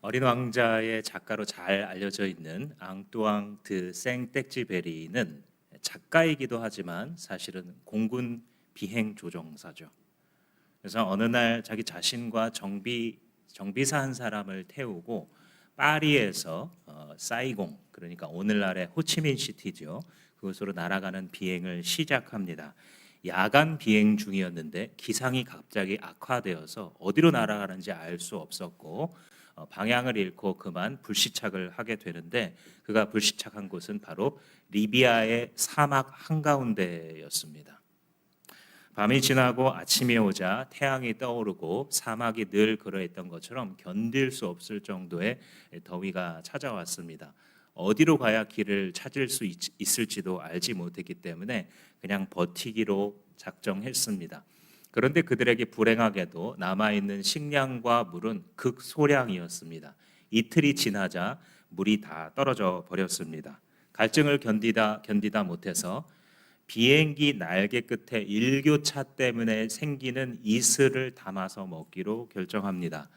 어린 왕자의 작가로 잘 알려져 있는 앙뚜앙 드 생텍쥐베리는 작가이기도 하지만 사실은 공군 비행 조종사죠. 그래서 어느 날 자기 자신과 정비사 한 사람을 태우고 파리에서 사이공, 그러니까 오늘날의 호치민시티죠, 그곳으로 날아가는 비행을 시작합니다. 야간 비행 중이었는데 기상이 갑자기 악화되어서 어디로 날아가는지 알 수 없었고 방향을 잃고 그만 불시착을 하게 되는데, 그가 불시착한 곳은 바로 리비아의 사막 한가운데였습니다. 밤이 지나고 아침이 오자 태양이 떠오르고 사막이 늘 그러했던 것처럼 견딜 수 없을 정도의 더위가 찾아왔습니다. 어디로 가야 길을 찾을 수 있을지도 알지 못했기 때문에 그냥 버티기로 작정했습니다. 그런데 그들에게 불행하게도 남아있는 식량과 물은 극소량이었습니다. 이틀이 지나자 물이 다 떨어져 버렸습니다. 갈증을 견디다 못해서 비행기 날개 끝에 일교차 때문에 생기는 이슬을 담아서 먹기로 결정합니다.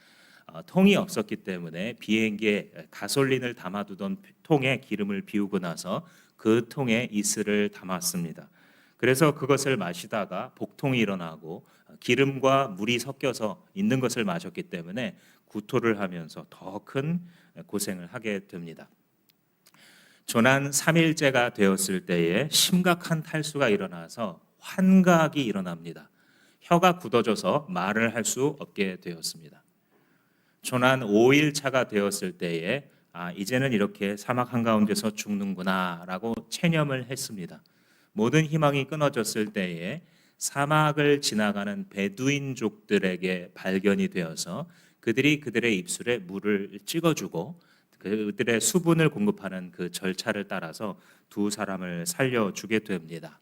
통이 없었기 때문에 비행기에 가솔린을 담아두던 통에 기름을 비우고 나서 그 통에 이슬을 담았습니다. 그래서 그것을 마시다가 복통이 일어나고 기름과 물이 섞여서 있는 것을 마셨기 때문에 구토를 하면서 더 큰 고생을 하게 됩니다. 조난 3일째가 되었을 때에 심각한 탈수가 일어나서 환각이 일어납니다. 혀가 굳어져서 말을 할 수 없게 되었습니다. 조난 5일차가 되었을 때에 이제는 이렇게 사막 한가운데서 죽는구나 라고 체념을 했습니다. 모든 희망이 끊어졌을 때에 사막을 지나가는 베두인족들에게 발견이 되어서 그들이 그들의 입술에 물을 찍어주고 그들의 수분을 공급하는 그 절차를 따라서 두 사람을 살려주게 됩니다.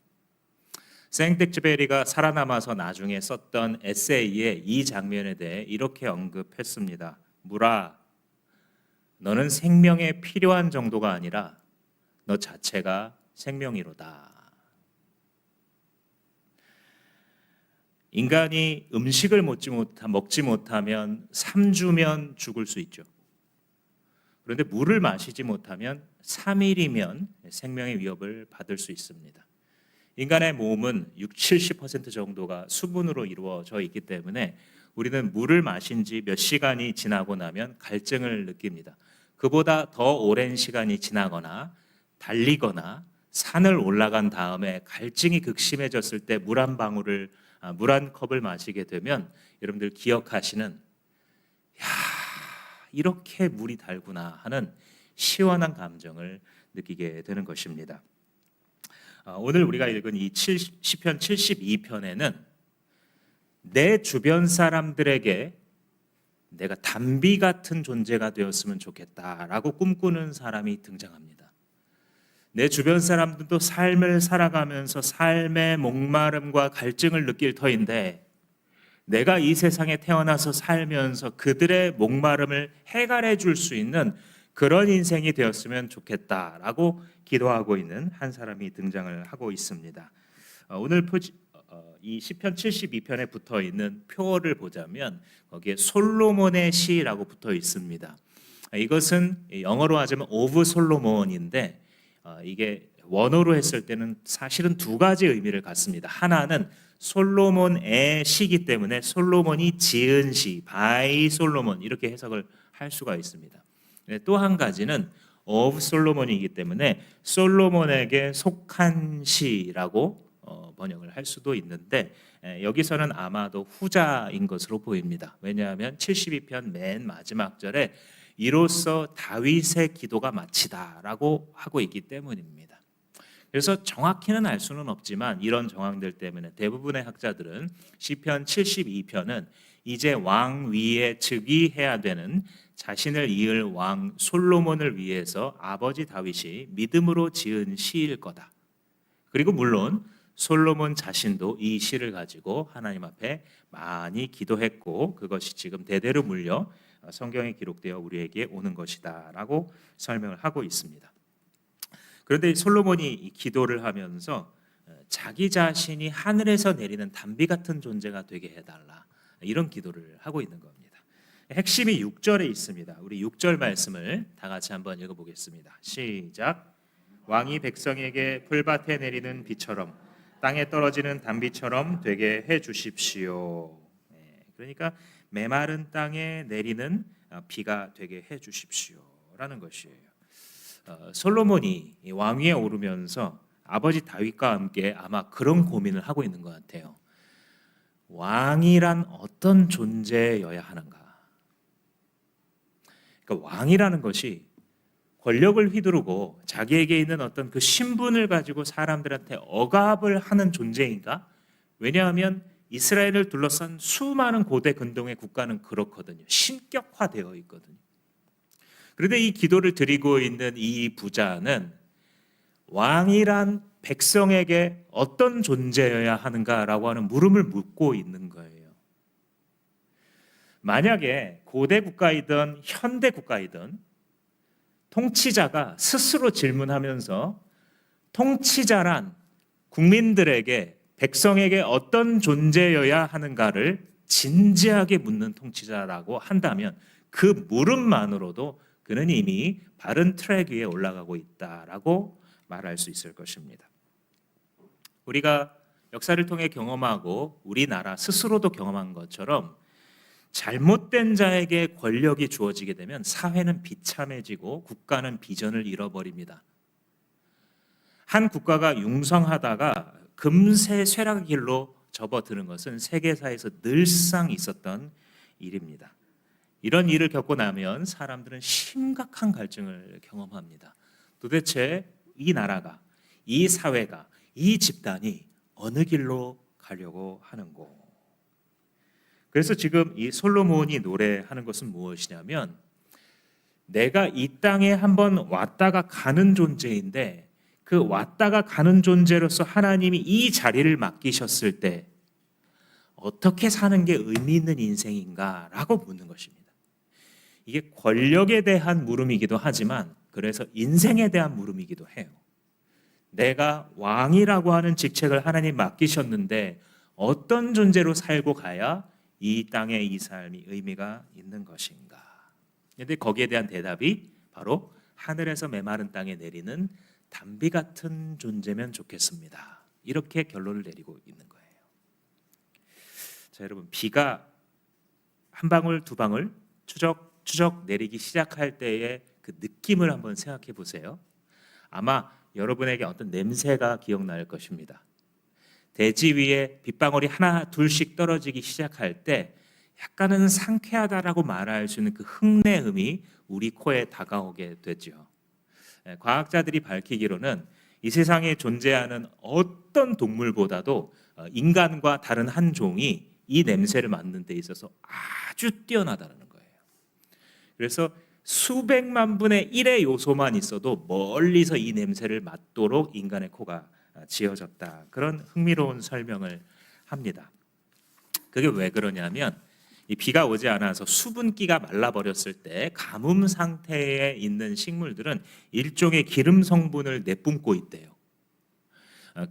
생텍쥐베리가 살아남아서 나중에 썼던 에세이에 이 장면에 대해 이렇게 언급했습니다. 물아, 너는 생명에 필요한 정도가 아니라 너 자체가 생명이로다. 인간이 음식을 먹지 못하면 3주면 죽을 수 있죠. 그런데 물을 마시지 못하면 3일이면 생명의 위협을 받을 수 있습니다. 인간의 몸은 60-70% 정도가 수분으로 이루어져 있기 때문에 우리는 물을 마신 지 몇 시간이 지나고 나면 갈증을 느낍니다. 그보다 더 오랜 시간이 지나거나 달리거나 산을 올라간 다음에 갈증이 극심해졌을 때 물 한 컵을 마시게 되면 여러분들 기억하시는, 이렇게 물이 달구나 하는 시원한 감정을 느끼게 되는 것입니다. 오늘 우리가 읽은 이 시편 72편에는 내 주변 사람들에게 내가 담비 같은 존재가 되었으면 좋겠다라고 꿈꾸는 사람이 등장합니다. 내 주변 사람들도 삶을 살아가면서 삶의 목마름과 갈증을 느낄 터인데 내가 이 세상에 태어나서 살면서 그들의 목마름을 해결해 줄 수 있는 그런 인생이 되었으면 좋겠다라고 기도하고 있는 한 사람이 등장을 하고 있습니다. 오늘 이 시편 72편에 붙어 있는 표어를 보자면 거기에 솔로몬의 시라고 붙어 있습니다. 이것은 영어로 하자면 오브 솔로몬인데 이게 원어로 했을 때는 사실은 두 가지 의미를 갖습니다. 하나는 솔로몬의 시기 때문에 솔로몬이 지은 시, 바이 솔로몬 이렇게 해석을 할 수가 있습니다. 또 한 가지는 of 솔로몬이기 때문에 솔로몬에게 속한 시라고 번역을 할 수도 있는데 여기서는 아마도 후자인 것으로 보입니다. 왜냐하면 72편 맨 마지막 절에 이로써 다윗의 기도가 마치다라고 하고 있기 때문입니다. 그래서 정확히는 알 수는 없지만 이런 정황들 때문에 대부분의 학자들은 시편 72편은 이제 왕 위에 즉위해야 되는 자신을 이을 왕 솔로몬을 위해서 아버지 다윗이 믿음으로 지은 시일 거다. 그리고 물론 솔로몬 자신도 이 시를 가지고 하나님 앞에 많이 기도했고 그것이 지금 대대로 물려 성경에 기록되어 우리에게 오는 것이다 라고 설명을 하고 있습니다. 그런데 솔로몬이 이 기도를 하면서 자기 자신이 하늘에서 내리는 담비 같은 존재가 되게 해달라, 이런 기도를 하고 있는 겁니다. 핵심이 6절에 있습니다. 우리 6절 말씀을 다 같이 한번 읽어보겠습니다. 시작. 왕이 백성에게 풀밭에 내리는 비처럼 땅에 떨어지는 단비처럼 되게 해 주십시오. 그러니까 메마른 땅에 내리는 비가 되게 해 주십시오라는 것이에요. 솔로몬이 왕위에 오르면서 아버지 다윗과 함께 아마 그런 고민을 하고 있는 것 같아요. 왕이란 어떤 존재여야 하는가? 그러니까 왕이라는 것이 권력을 휘두르고 자기에게 있는 어떤 그 신분을 가지고 사람들한테 억압을 하는 존재인가? 왜냐하면 이스라엘을 둘러싼 수많은 고대 근동의 국가는 그렇거든요. 신격화되어 있거든요. 그런데 이 기도를 드리고 있는 이 부자는 왕이란 백성에게 어떤 존재여야 하는가라고 하는 물음을 묻고 있는 거예요. 만약에 고대 국가이든 현대 국가이든 통치자가 스스로 질문하면서 통치자란 국민들에게 백성에게 어떤 존재여야 하는가를 진지하게 묻는 통치자라고 한다면 그 물음만으로도 그는 이미 바른 트랙 위에 올라가고 있다라고 말할 수 있을 것입니다. 우리가 역사를 통해 경험하고 우리나라 스스로도 경험한 것처럼 잘못된 자에게 권력이 주어지게 되면 사회는 비참해지고 국가는 비전을 잃어버립니다. 한 국가가 융성하다가 금세 쇠락의 길로 접어드는 것은 세계사에서 늘상 있었던 일입니다. 이런 일을 겪고 나면 사람들은 심각한 갈증을 경험합니다. 도대체 이 나라가, 이 사회가, 이 집단이 어느 길로 가려고 하는고? 그래서 지금 이 솔로몬이 노래하는 것은 무엇이냐면 내가 이 땅에 한번 왔다가 가는 존재인데 그 왔다가 가는 존재로서 하나님이 이 자리를 맡기셨을 때 어떻게 사는 게 의미 있는 인생인가라고 묻는 것입니다. 이게 권력에 대한 물음이기도 하지만 그래서 인생에 대한 물음이기도 해요. 내가 왕이라고 하는 직책을 하나님 맡기셨는데 어떤 존재로 살고 가야 이 땅의 이 삶이 의미가 있는 것인가? 그런데 거기에 대한 대답이 바로 하늘에서 메마른 땅에 내리는 단비 같은 존재면 좋겠습니다. 이렇게 결론을 내리고 있는 거예요. 자, 여러분, 비가 한 방울 두 방울 추적 내리기 시작할 때의 그 느낌을 한번 생각해 보세요. 아마 여러분에게 어떤 냄새가 기억날 것입니다. 대지 위에 빗방울이 하나 둘씩 떨어지기 시작할 때 약간은 상쾌하다라고 말할 수 있는 그 흙내음이 우리 코에 다가오게 되죠. 과학자들이 밝히기로는 이 세상에 존재하는 어떤 동물보다도 인간과 다른 한 종이 이 냄새를 맡는 데 있어서 아주 뛰어나다는 거예요. 그래서 수백만 분의 1의 요소만 있어도 멀리서 이 냄새를 맡도록 인간의 코가 지어졌다. 그런 흥미로운 설명을 합니다. 그게 왜 그러냐면 이 비가 오지 않아서 수분기가 말라버렸을 때 가뭄 상태에 있는 식물들은 일종의 기름 성분을 내뿜고 있대요.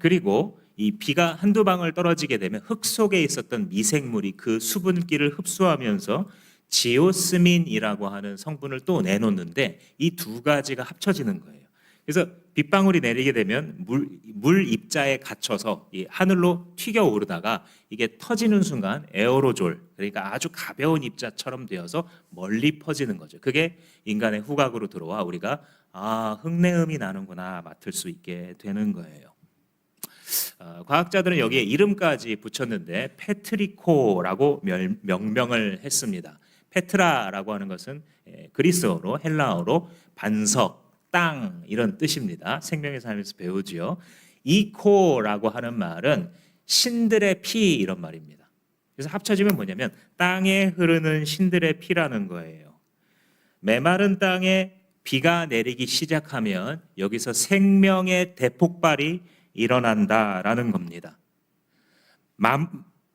그리고 이 비가 한두 방울 떨어지게 되면 흙 속에 있었던 미생물이 그 수분기를 흡수하면서 지오스민이라고 하는 성분을 또 내놓는데 이 두 가지가 합쳐지는 거예요. 그래서 빗방울이 내리게 되면 물 입자에 갇혀서 이 하늘로 튀겨 오르다가 이게 터지는 순간 에어로졸, 그러니까 아주 가벼운 입자처럼 되어서 멀리 퍼지는 거죠. 그게 인간의 후각으로 들어와 우리가 흙내음이 나는구나 맡을 수 있게 되는 거예요. 과학자들은 여기에 이름까지 붙였는데 페트리코라고 명명을 했습니다. 페트라라고 하는 것은 그리스어로 헬라어로 반석, 땅 이런 뜻입니다. 생명의 삶에서 배우지요. 이코라고 하는 말은 신들의 피 이런 말입니다. 그래서 합쳐지면 뭐냐면 땅에 흐르는 신들의 피라는 거예요. 메마른 땅에 비가 내리기 시작하면 여기서 생명의 대폭발이 일어난다라는 겁니다.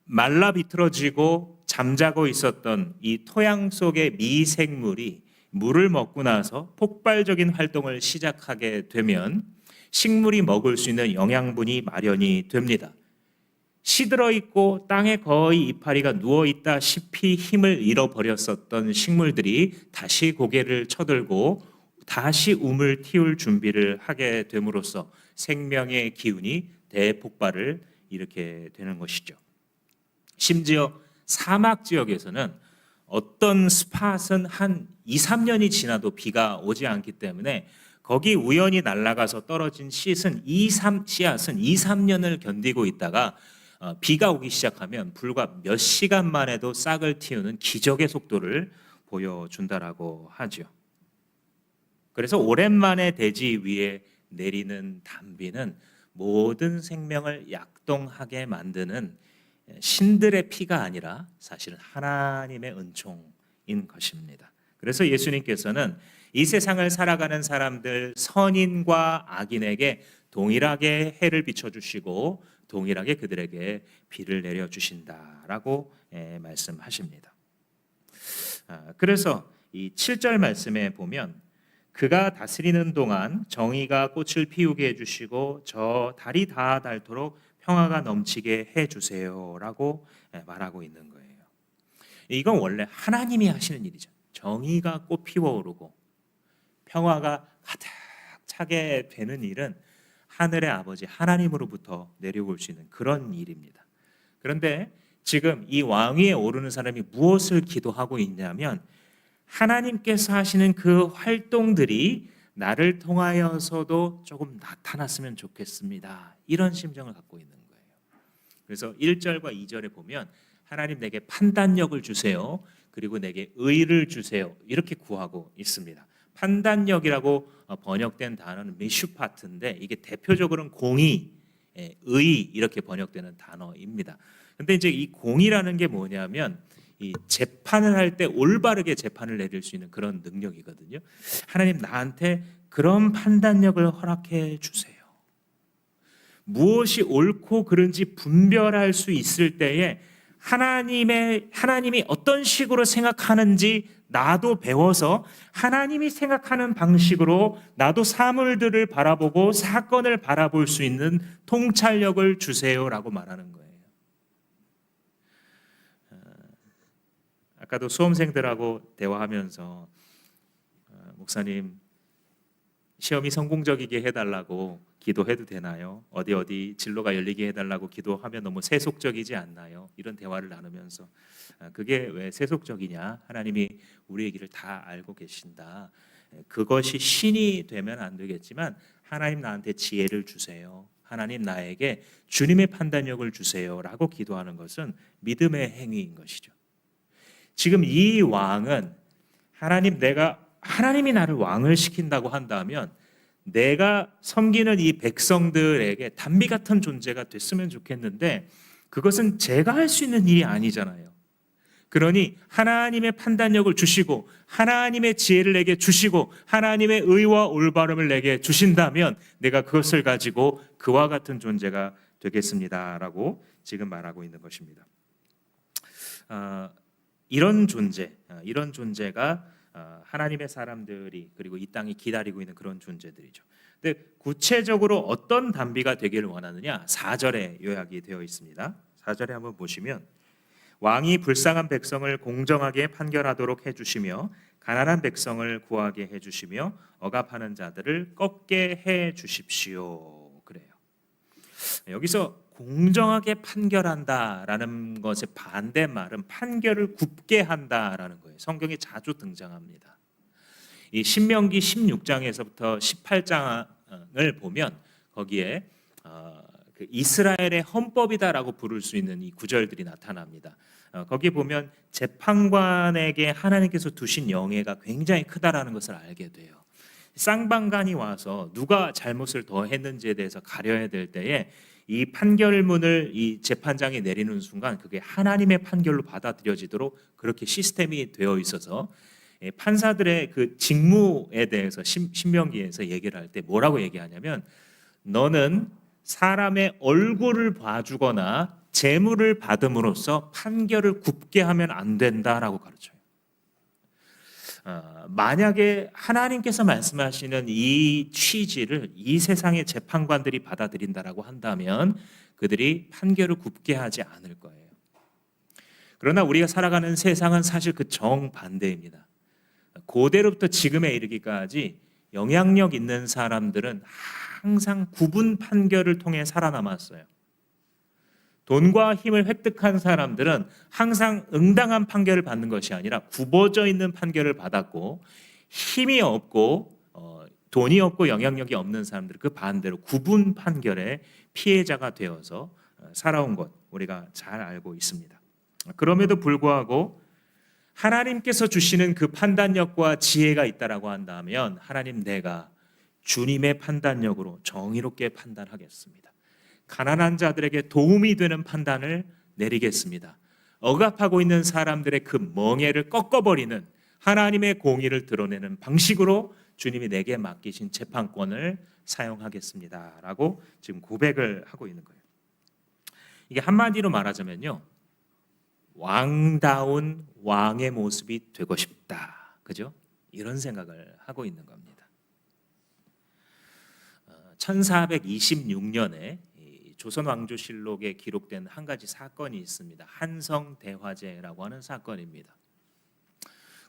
말라 비틀어지고 잠자고 있었던 이 토양 속의 미생물이 물을 먹고 나서 폭발적인 활동을 시작하게 되면 식물이 먹을 수 있는 영양분이 마련이 됩니다. 시들어 있고 땅에 거의 이파리가 누워 있다시피 힘을 잃어버렸었던 식물들이 다시 고개를 쳐들고 다시 움을 틔울 준비를 하게 됨으로써 생명의 기운이 대폭발을 일으키게 되는 것이죠. 심지어 사막 지역에서는 어떤 스팟은 한 2, 3년이 지나도 비가 오지 않기 때문에 거기 우연히 날아가서 떨어진 씨앗은 2, 3년을 견디고 있다가 비가 오기 시작하면 불과 몇 시간 만에도 싹을 틔우는 기적의 속도를 보여준다라고 하죠. 그래서 오랜만에 대지 위에 내리는 단비는 모든 생명을 약동하게 만드는 신들의 피가 아니라 사실은 하나님의 은총인 것입니다. 그래서 예수님께서는 이 세상을 살아가는 사람들 선인과 악인에게 동일하게 해를 비춰주시고 동일하게 그들에게 비를 내려주신다라고 말씀하십니다. 그래서 이 7절 말씀에 보면 그가 다스리는 동안 정의가 꽃을 피우게 해주시고 저 달이 다 닳도록 평화가 넘치게 해주세요라고 말하고 있는 거예요. 이건 원래 하나님이 하시는 일이죠. 정의가 꽃 피어오르고 평화가 가득 차게 되는 일은 하늘의 아버지 하나님으로부터 내려올 수 있는 그런 일입니다. 그런데 지금 이 왕위에 오르는 사람이 무엇을 기도하고 있냐면 하나님께서 하시는 그 활동들이 나를 통하여서도 조금 나타났으면 좋겠습니다. 이런 심정을 갖고 있는 거예요. 그래서 1절과 2절에 보면 하나님 내게 판단력을 주세요. 그리고 내게 의를 주세요. 이렇게 구하고 있습니다. 판단력이라고 번역된 단어는 미슈파트인데 이게 대표적으로는 공의, 의 이렇게 번역되는 단어입니다. 근데 이제 이 공의라는 게 뭐냐면 이 재판을 할 때 올바르게 재판을 내릴 수 있는 그런 능력이거든요. 하나님 나한테 그런 판단력을 허락해 주세요. 무엇이 옳고 그른지 분별할 수 있을 때에 하나님이 어떤 식으로 생각하는지 나도 배워서 하나님이 생각하는 방식으로 나도 사물들을 바라보고 사건을 바라볼 수 있는 통찰력을 주세요라고 말하는 거예요. 아까도 수험생들하고 대화하면서 목사님 시험이 성공적이게 해달라고 기도해도 되나요? 어디 진로가 열리게 해달라고 기도하면 너무 세속적이지 않나요? 이런 대화를 나누면서 그게 왜 세속적이냐? 하나님이 우리의 길을 다 알고 계신다. 그것이 신이 되면 안 되겠지만 하나님 나한테 지혜를 주세요. 하나님 나에게 주님의 판단력을 주세요라고 기도하는 것은 믿음의 행위인 것이죠. 지금 이 왕은 하나님이 나를 왕을 시킨다고 한다면 내가 섬기는 이 백성들에게 단비 같은 존재가 됐으면 좋겠는데 그것은 제가 할 수 있는 일이 아니잖아요. 그러니 하나님의 판단력을 주시고 하나님의 지혜를 내게 주시고 하나님의 의와 올바름을 내게 주신다면 내가 그것을 가지고 그와 같은 존재가 되겠습니다라고 지금 말하고 있는 것입니다. 이런 존재가 하나님의 사람들이 그리고 이 땅이 기다리고 있는 그런 존재들이죠. 근데 구체적으로 어떤 단비가 되기를 원하느냐? 4절에 요약이 되어 있습니다. 4절에 한번 보시면 왕이 불쌍한 백성을 공정하게 판결하도록 해주시며 가난한 백성을 구하게 해주시며 억압하는 자들을 꺾게 해주십시오. 그래요. 여기서 공정하게 판결한다라는 것의 반대말은 판결을 굽게 한다라는 거예요. 성경에 자주 등장합니다. 이 신명기 16장에서부터 18장을 보면 거기에 그 이스라엘의 헌법이다라고 부를 수 있는 이 구절들이 나타납니다. 거기 보면 재판관에게 하나님께서 두신 영예가 굉장히 크다라는 것을 알게 돼요. 쌍방간이 와서 누가 잘못을 더 했는지에 대해서 가려야 될 때에 이 판결문을 이 재판장이 내리는 순간 그게 하나님의 판결로 받아들여지도록 그렇게 시스템이 되어 있어서 판사들의 그 직무에 대해서 신명기에서 얘기를 할 때 뭐라고 얘기하냐면 너는 사람의 얼굴을 봐주거나 재물을 받음으로써 판결을 굽게 하면 안 된다라고 가르쳐요. 만약에 하나님께서 말씀하시는 이 취지를 이 세상의 재판관들이 받아들인다라고 한다면 그들이 판결을 굽게 하지 않을 거예요. 그러나 우리가 살아가는 세상은 사실 그 정반대입니다. 고대로부터 지금에 이르기까지 영향력 있는 사람들은 항상 구분 판결을 통해 살아남았어요. 돈과 힘을 획득한 사람들은 항상 응당한 판결을 받는 것이 아니라 굽어져 있는 판결을 받았고, 힘이 없고 돈이 없고 영향력이 없는 사람들은 그 반대로 구분 판결의 피해자가 되어서 살아온 것 우리가 잘 알고 있습니다. 그럼에도 불구하고 하나님께서 주시는 그 판단력과 지혜가 있다라고 한다면 하나님, 내가 주님의 판단력으로 정의롭게 판단하겠습니다. 가난한 자들에게 도움이 되는 판단을 내리겠습니다. 억압하고 있는 사람들의 그 멍에를 꺾어버리는 하나님의 공의를 드러내는 방식으로 주님이 내게 맡기신 재판권을 사용하겠습니다 라고 지금 고백을 하고 있는 거예요. 이게 한마디로 말하자면요, 왕다운 왕의 모습이 되고 싶다, 그죠? 이런 생각을 하고 있는 겁니다. 1426년에 조선왕조실록에 기록된 한 가지 사건이 있습니다. 한성대화재라고 하는 사건입니다.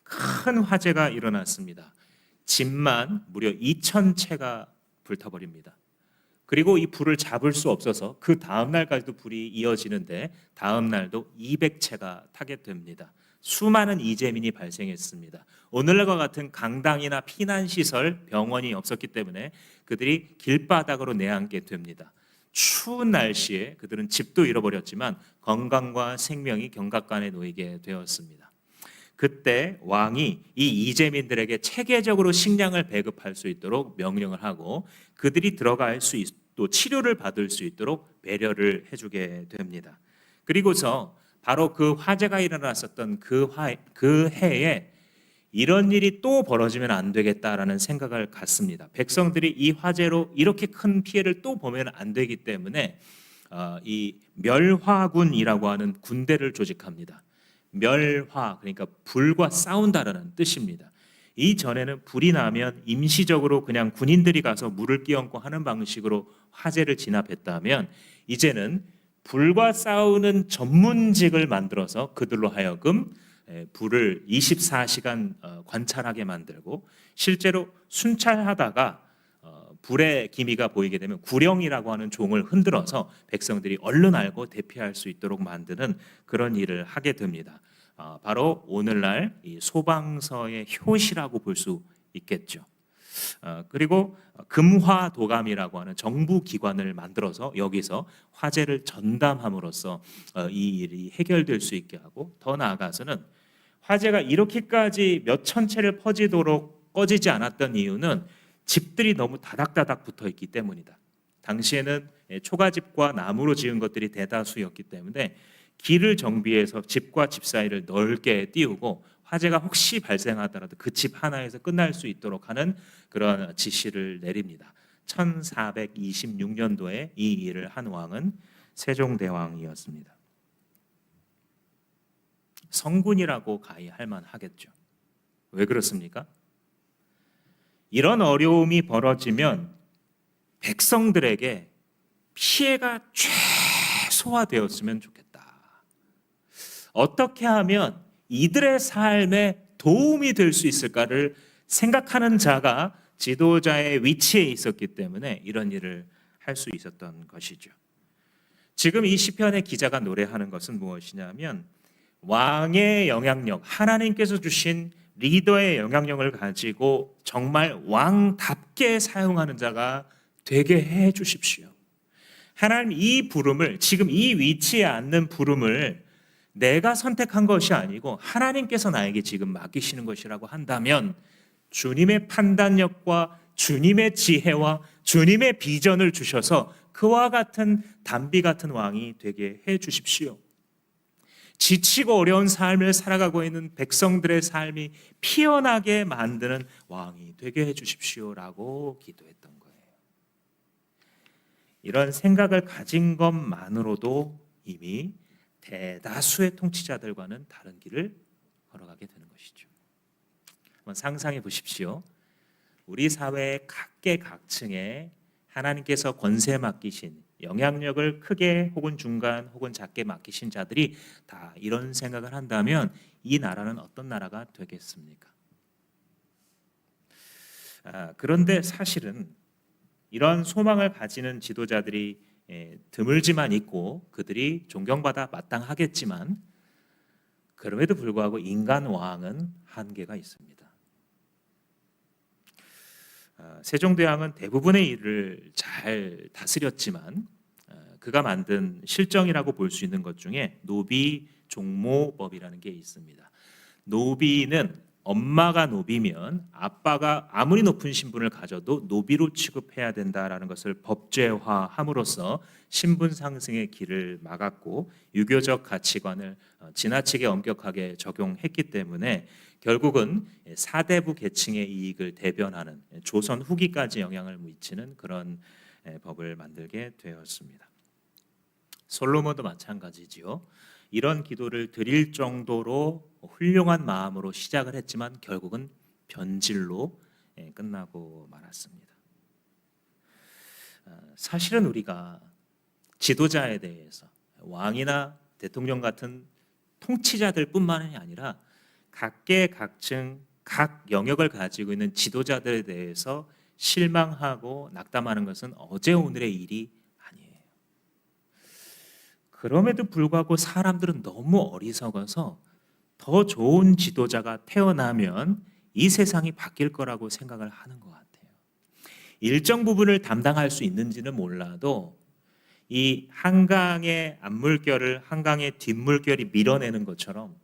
큰 화재가 일어났습니다. 집만 무려 2,000채가 불타버립니다. 그리고 이 불을 잡을 수 없어서 그 다음 날까지도 불이 이어지는데 다음 날도 200채가 타게 됩니다. 수많은 이재민이 발생했습니다. 오늘날과 같은 강당이나 피난시설, 병원이 없었기 때문에 그들이 길바닥으로 내앉게 됩니다. 추운 날씨에 그들은 집도 잃어버렸지만 건강과 생명이 경각간에 놓이게 되었습니다. 그때 왕이 이 이재민들에게 체계적으로 식량을 배급할 수 있도록 명령을 하고 그들이 들어갈 수 또 치료를 받을 수 있도록 배려를 해주게 됩니다. 그리고서 바로 그 화재가 일어났었던 그 해에 이런 일이 또 벌어지면 안 되겠다라는 생각을 갖습니다. 백성들이 이 화재로 이렇게 큰 피해를 또 보면 안 되기 때문에 이 멸화군이라고 하는 군대를 조직합니다. 멸화, 그러니까 불과 싸운다라는 뜻입니다. 이전에는 불이 나면 임시적으로 그냥 군인들이 가서 물을 끼얹고 하는 방식으로 화재를 진압했다면 이제는 불과 싸우는 전문직을 만들어서 그들로 하여금 불을 24시간 관찰하게 만들고, 실제로 순찰하다가 불의 기미가 보이게 되면 구령이라고 하는 종을 흔들어서 백성들이 얼른 알고 대피할 수 있도록 만드는 그런 일을 하게 됩니다. 바로 오늘날 이 소방서의 효시라고 볼 수 있겠죠. 그리고 금화도감이라고 하는 정부 기관을 만들어서 여기서 화재를 전담함으로써 이 일이 해결될 수 있게 하고, 더 나아가서는 화재가 이렇게까지 몇 천 채를 퍼지도록 꺼지지 않았던 이유는 집들이 너무 다닥다닥 붙어 있기 때문이다. 당시에는 초가집과 나무로 지은 것들이 대다수였기 때문에 길을 정비해서 집과 집 사이를 넓게 띄우고 화재가 혹시 발생하더라도 그 집 하나에서 끝날 수 있도록 하는 그런 지시를 내립니다. 1426년도에 이 일을 한 왕은 세종대왕이었습니다. 성군이라고 가히 할 만하겠죠. 왜 그렇습니까? 이런 어려움이 벌어지면 백성들에게 피해가 최소화되었으면 좋겠다. 어떻게 하면 이들의 삶에 도움이 될 수 있을까를 생각하는 자가 지도자의 위치에 있었기 때문에 이런 일을 할 수 있었던 것이죠. 지금 이 시편의 기자가 노래하는 것은 무엇이냐면, 왕의 영향력, 하나님께서 주신 리더의 영향력을 가지고 정말 왕답게 사용하는 자가 되게 해 주십시오. 하나님, 이 부름을, 지금 이 위치에 앉는 부름을 내가 선택한 것이 아니고 하나님께서 나에게 지금 맡기시는 것이라고 한다면 주님의 판단력과 주님의 지혜와 주님의 비전을 주셔서 그와 같은 담비 같은 왕이 되게 해 주십시오. 지치고 어려운 삶을 살아가고 있는 백성들의 삶이 피어나게 만드는 왕이 되게 해 주십시오라고 기도했던 거예요. 이런 생각을 가진 것만으로도 이미 대다수의 통치자들과는 다른 길을 걸어가게 되는 것이죠. 한번 상상해 보십시오. 우리 사회의 각계각층에 하나님께서 권세 맡기신, 영향력을 크게 혹은 중간 혹은 작게 맡기신 자들이 다 이런 생각을 한다면 이 나라는 어떤 나라가 되겠습니까? 그런데 사실은 이런 소망을 가지는 지도자들이 드물지만 있고 그들이 존경받아 마땅하겠지만, 그럼에도 불구하고 인간 왕은 한계가 있습니다. 세종대왕은 대부분의 일을 잘 다스렸지만 그가 만든 실정이라고 볼 수 있는 것 중에 노비 종모법이라는 게 있습니다. 노비는 엄마가 노비면 아빠가 아무리 높은 신분을 가져도 노비로 취급해야 된다라는 것을 법제화함으로써 신분 상승의 길을 막았고, 유교적 가치관을 지나치게 엄격하게 적용했기 때문에 결국은 사대부 계층의 이익을 대변하는 조선 후기까지 영향을 미치는 그런 법을 만들게 되었습니다. 솔로몬도 마찬가지지요. 이런 기도를 드릴 정도로 훌륭한 마음으로 시작을 했지만 결국은 변질로 끝나고 말았습니다. 사실은 우리가 지도자에 대해서, 왕이나 대통령 같은 통치자들 뿐만이 아니라 각계각층 각 영역을 가지고 있는 지도자들에 대해서 실망하고 낙담하는 것은 어제 오늘의 일이 아니에요. 그럼에도 불구하고 사람들은 너무 어리석어서 더 좋은 지도자가 태어나면 이 세상이 바뀔 거라고 생각을 하는 것 같아요. 일정 부분을 담당할 수 있는지는 몰라도 이 한강의 앞물결을 한강의 뒷물결이 밀어내는 것처럼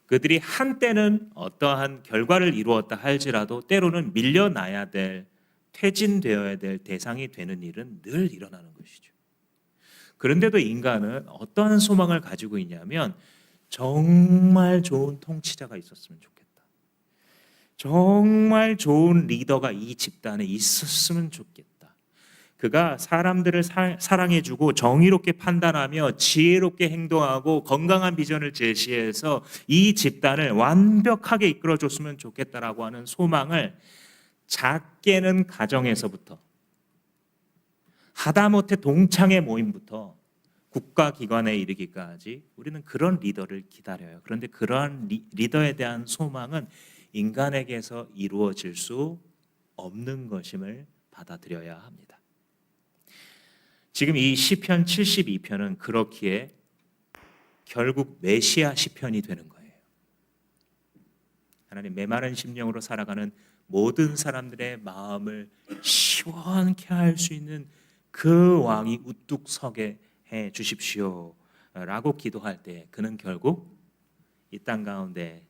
그들이 한때는 어떠한 결과를 이루었다 할지라도 때로는 밀려나야 될, 퇴진되어야 될 대상이 되는 일은 늘 일어나는 것이죠. 그런데도 인간은 어떠한 소망을 가지고 있냐면 정말 좋은 통치자가 있었으면 좋겠다. 정말 좋은 리더가 이 집단에 있었으면 좋겠다. 그가 사람들을 사랑해주고 정의롭게 판단하며 지혜롭게 행동하고 건강한 비전을 제시해서 이 집단을 완벽하게 이끌어줬으면 좋겠다라고 하는 소망을 작게는 가정에서부터, 하다못해 동창회 모임부터 국가기관에 이르기까지 우리는 그런 리더를 기다려요. 그런데 그러한 리더에 대한 소망은 인간에게서 이루어질 수 없는 것임을 받아들여야 합니다. 지금 이 시편 72편은 그렇기에 결국 메시아 시편이 되는 거예요. 하나님, 메마른 심령으로 살아가는 모든 사람들의 마음을 시원케 할 수 있는 그 왕이 우뚝 서게 해 주십시오 라고 기도할 때 그는 결국 이 땅 가운데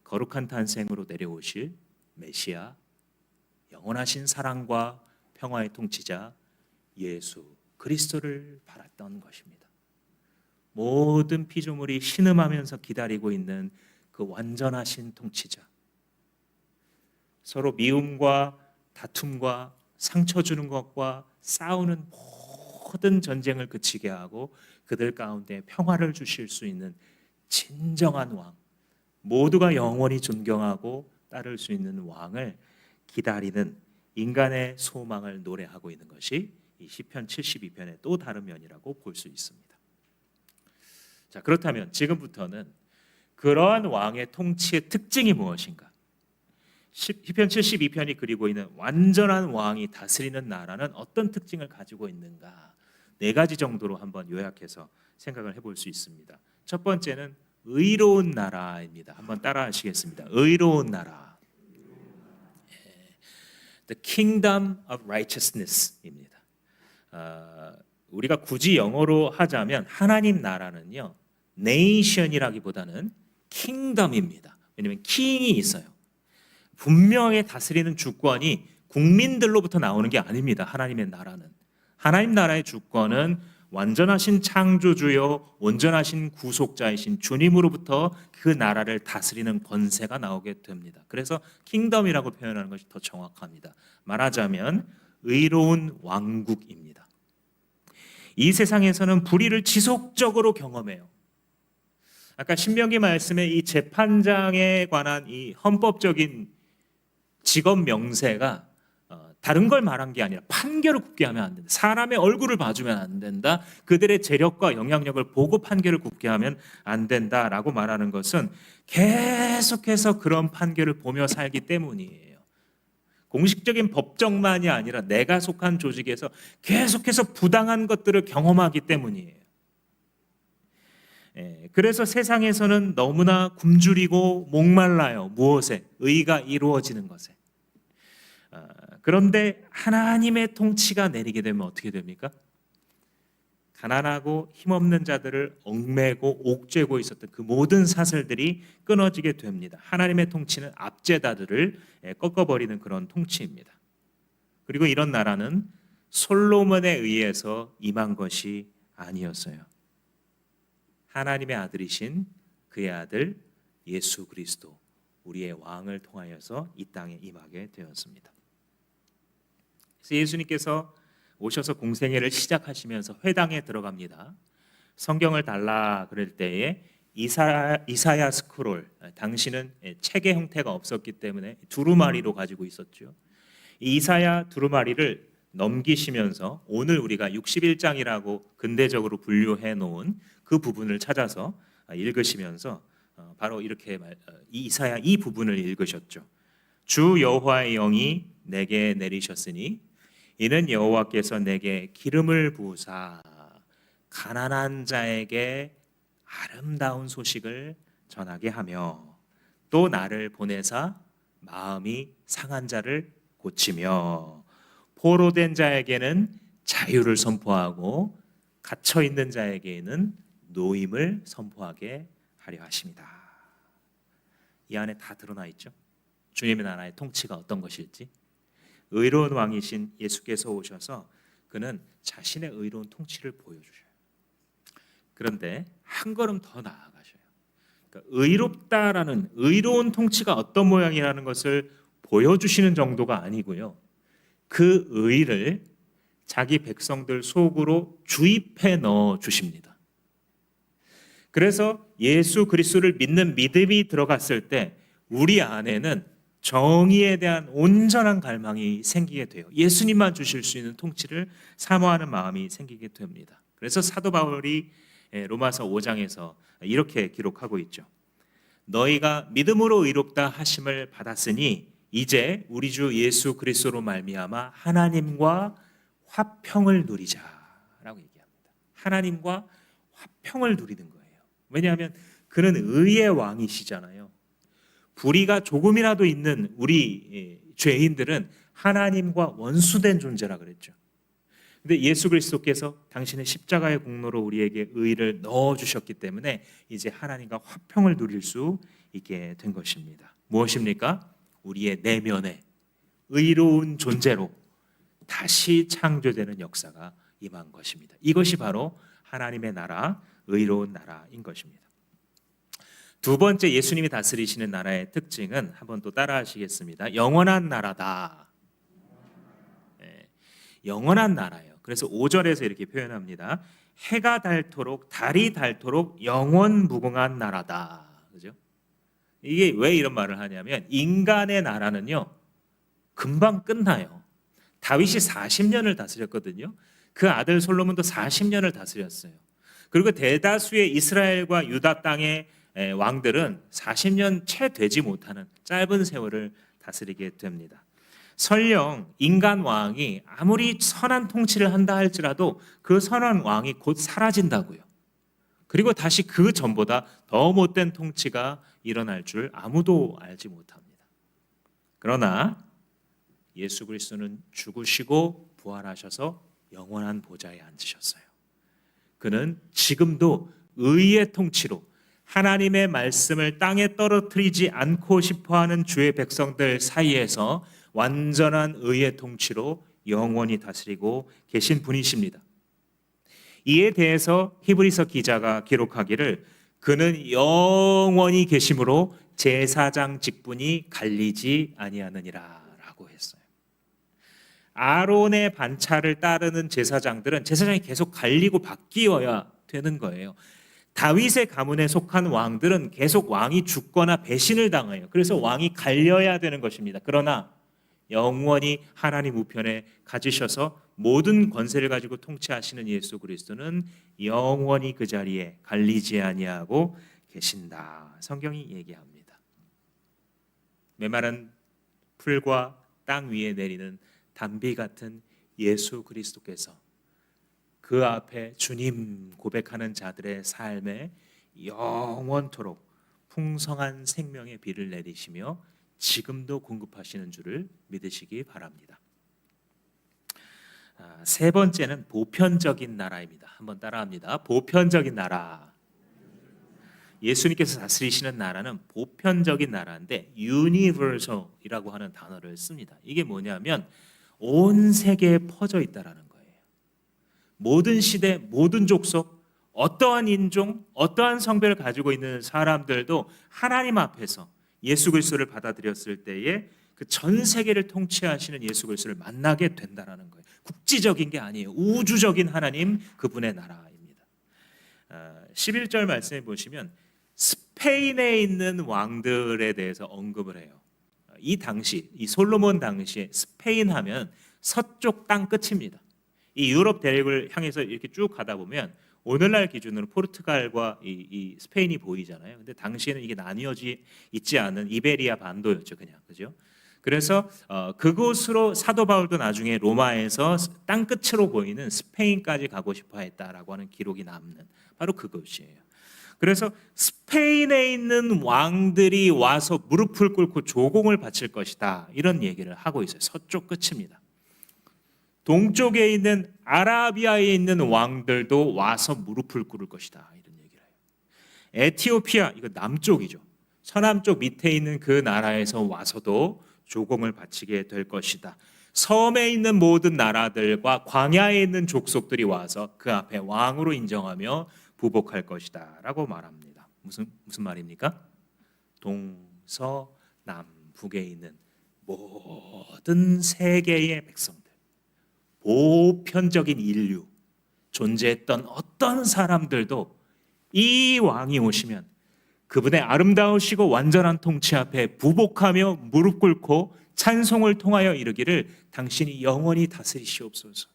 거룩한 탄생으로 내려오실 메시아, 영원하신 사랑과 평화의 통치자 예수 그리스도를 바랐던 것입니다. 모든 피조물이 신음하면서 기다리고 있는 그 완전하신 통치자, 서로 미움과 다툼과 상처 주는 것과 싸우는 모든 전쟁을 그치게 하고 그들 가운데 평화를 주실 수 있는 진정한 왕, 모두가 영원히 존경하고 따를 수 있는 왕을 기다리는 인간의 소망을 노래하고 있는 것이 이 시편 72편의 또 다른 면이라고 볼 수 있습니다. 자, 그렇다면 지금부터는 그러한 왕의 통치의 특징이 무엇인가? 시편 72편이 그리고 있는 완전한 왕이 다스리는 나라는 어떤 특징을 가지고 있는가? 4가지 정도로 한번 요약해서 생각을 해볼 수 있습니다. 첫 번째는 의로운 나라입니다. 한번 따라 하시겠습니다. 의로운 나라. The Kingdom of Righteousness입니다. 우리가 굳이 영어로 하자면 하나님 나라는요, Nation이라기보다는 Kingdom입니다. 왜냐하면 킹이 있어요. 분명하게 다스리는 주권이 국민들로부터 나오는 게 아닙니다. 하나님의 나라는, 하나님 나라의 주권은 완전하신 창조주요 온전하신 구속자이신 주님으로부터 그 나라를 다스리는 권세가 나오게 됩니다. 그래서 킹덤이라고 표현하는 것이 더 정확합니다. 말하자면 의로운 왕국입니다. 이 세상에서는 불의를 지속적으로 경험해요. 아까 신명기 말씀에 이 재판장에 관한 이 헌법적인 직업 명세가 다른 걸 말한 게 아니라 판결을 굳게 하면 안 된다. 사람의 얼굴을 봐주면 안 된다. 그들의 재력과 영향력을 보고 판결을 굳게 하면 안 된다라고 말하는 것은 계속해서 그런 판결을 보며 살기 때문이에요. 공식적인 법정만이 아니라 내가 속한 조직에서 계속해서 부당한 것들을 경험하기 때문이에요. 그래서 세상에서는 너무나 굶주리고 목말라요. 무엇에? 의가 이루어지는 것에. 그런데 하나님의 통치가 내리게 되면 어떻게 됩니까? 가난하고 힘없는 자들을 얽매고 옥죄고 있었던 그 모든 사슬들이 끊어지게 됩니다. 하나님의 통치는 압제자들을 꺾어버리는 그런 통치입니다. 그리고 이런 나라는 솔로몬에 의해서 임한 것이 아니었어요. 하나님의 아들이신 그의 아들 예수 그리스도, 우리의 왕을 통하여서 이 땅에 임하게 되었습니다. 그래서 예수님께서 오셔서 공생애를 시작하시면서 회당에 들어갑니다. 성경을 달라 그럴 때에 이사야 스크롤, 당시는 책의 형태가 없었기 때문에 두루마리로 가지고 있었죠. 이 이사야 두루마리를 넘기시면서 오늘 우리가 61장이라고 근대적으로 분류해 놓은 그 부분을 찾아서 읽으시면서 바로 이렇게 이사야 이 부분을 읽으셨죠. 주 여호와의 영이 내게 내리셨으니 이는 여호와께서 내게 기름을 부으사 가난한 자에게 아름다운 소식을 전하게 하며 또 나를 보내사 마음이 상한 자를 고치며 포로된 자에게는 자유를 선포하고 갇혀 있는 자에게는 노임을 선포하게 하려 하십니다. 이 안에 다 드러나 있죠. 주님의 나라의 통치가 어떤 것일지. 의로운 왕이신 예수께서 오셔서 그는 자신의 의로운 통치를 보여주셔요. 그런데 한 걸음 더 나아가셔요. 그러니까 의롭다라는 의로운 통치가 어떤 모양이라는 것을 보여주시는 정도가 아니고요. 그 의를 자기 백성들 속으로 주입해 넣어 주십니다. 그래서 예수 그리스도를 믿는 믿음이 들어갔을 때 우리 안에는 정의에 대한 온전한 갈망이 생기게 돼요. 예수님만 주실 수 있는 통치를 사모하는 마음이 생기게 됩니다. 그래서 사도 바울이 로마서 5장에서 이렇게 기록하고 있죠. 너희가 믿음으로 의롭다 하심을 받았으니 이제 우리 주 예수 그리스도로 말미암아 하나님과 화평을 누리자라고 얘기합니다. 하나님과 화평을 누리는 거예요. 왜냐하면 그는 의의 왕이시잖아요. 불의가 조금이라도 있는 우리 죄인들은 하나님과 원수된 존재라 그랬죠. 근데 예수 그리스도께서 당신의 십자가의 공로로 우리에게 의를 넣어 주셨기 때문에 이제 하나님과 화평을 누릴 수 있게 된 것입니다. 무엇입니까? 우리의 내면에 의로운 존재로 다시 창조되는 역사가 임한 것입니다. 이것이 바로 하나님의 나라, 의로운 나라인 것입니다. 두 번째 예수님이 다스리시는 나라의 특징은 한번 또 따라하시겠습니다. 영원한 나라다. 영원한 나라예요. 그래서 5절에서 이렇게 표현합니다. 해가 닳도록 달이 닳도록 영원 무궁한 나라다. 그죠? 이게 왜 이런 말을 하냐면 인간의 나라는요 금방 끝나요. 다윗이 40년을 다스렸거든요. 그 아들 솔로몬도 40년을 다스렸어요. 그리고 대다수의 이스라엘과 유다 땅의 왕들은 40년 채 되지 못하는 짧은 세월을 다스리게 됩니다. 설령 인간 왕이 아무리 선한 통치를 한다 할지라도 그 선한 왕이 곧 사라진다고요. 그리고 다시 그 전보다 더 못된 통치가 일어날 줄 아무도 알지 못합니다. 그러나 예수 그리스도는 죽으시고 부활하셔서 영원한 보좌에 앉으셨어요. 그는 지금도 의의 통치로 하나님의 말씀을 땅에 떨어뜨리지 않고 싶어하는 주의 백성들 사이에서 완전한 의의 통치로 영원히 다스리고 계신 분이십니다. 이에 대해서 히브리서 기자가 기록하기를 그는 영원히 계심으로 제사장 직분이 갈리지 아니하느니라 라고 했어요. 아론의 반차를 따르는 제사장들은 제사장이 계속 갈리고 바뀌어야 되는 거예요. 다윗의 가문에 속한 왕들은 계속 왕이 죽거나 배신을 당해요. 그래서 왕이 갈려야 되는 것입니다. 그러나 영원히 하나님 우편에 가지셔서 모든 권세를 가지고 통치하시는 예수 그리스도는 영원히 그 자리에 갈리지 아니하고 계신다. 성경이 얘기합니다. 메마른 풀과 땅 위에 내리는 단비 같은 예수 그리스도께서 그 앞에 주님 고백하는 자들의 삶에 영원토록 풍성한 생명의 비를 내리시며 지금도 공급하시는 줄을 믿으시기 바랍니다. 세 번째는 보편적인 나라입니다. 한번 따라합니다. 보편적인 나라. 예수님께서 다스리시는 나라는 보편적인 나라인데 universal이라고 하는 단어를 씁니다. 이게 뭐냐면 온 세계에 퍼져 있다라는 거예요. 모든 시대, 모든 족속, 어떠한 인종, 어떠한 성별을 가지고 있는 사람들도 하나님 앞에서 예수 그리스도를 받아들였을 때에 그 전 세계를 통치하시는 예수 그리스도를 만나게 된다라는 거예요. 국지적인 게 아니에요. 우주적인 하나님 그분의 나라입니다. 11절 말씀해 보시면 스페인에 있는 왕들에 대해서 언급을 해요. 이 당시, 이 솔로몬 당시에 스페인 하면 서쪽 땅 끝입니다. 이 유럽 대륙을 향해서 이렇게 쭉 가다 보면 오늘날 기준으로 포르투갈과 이 스페인이 보이잖아요. 근데 당시에는 이게 나뉘어지 있지 않은 이베리아 반도였죠, 그냥. 그죠? 그래서 그곳으로 사도 바울도 나중에 로마에서 땅 끝으로 보이는 스페인까지 가고 싶어 했다라고 하는 기록이 남는 바로 그것이에요. 그래서 스페인에 있는 왕들이 와서 무릎을 꿇고 조공을 바칠 것이다. 이런 얘기를 하고 있어요. 서쪽 끝입니다. 동쪽에 있는 아라비아에 있는 왕들도 와서 무릎을 꿇을 것이다. 이런 얘기를 해요. 에티오피아, 이거 남쪽이죠. 서남쪽 밑에 있는 그 나라에서 와서도 조공을 바치게 될 것이다. 섬에 있는 모든 나라들과 광야에 있는 족속들이 와서 그 앞에 왕으로 인정하며 부복할 것이다 라고 말합니다. 무슨 말입니까? 동서남북에 있는 모든 세계의 백성들, 보편적인 인류, 존재했던 어떤 사람들도 이 왕이 오시면 그분의 아름다우시고 완전한 통치 앞에 부복하며 무릎 꿇고 찬송을 통하여 이르기를 당신이 영원히 다스리시옵소서.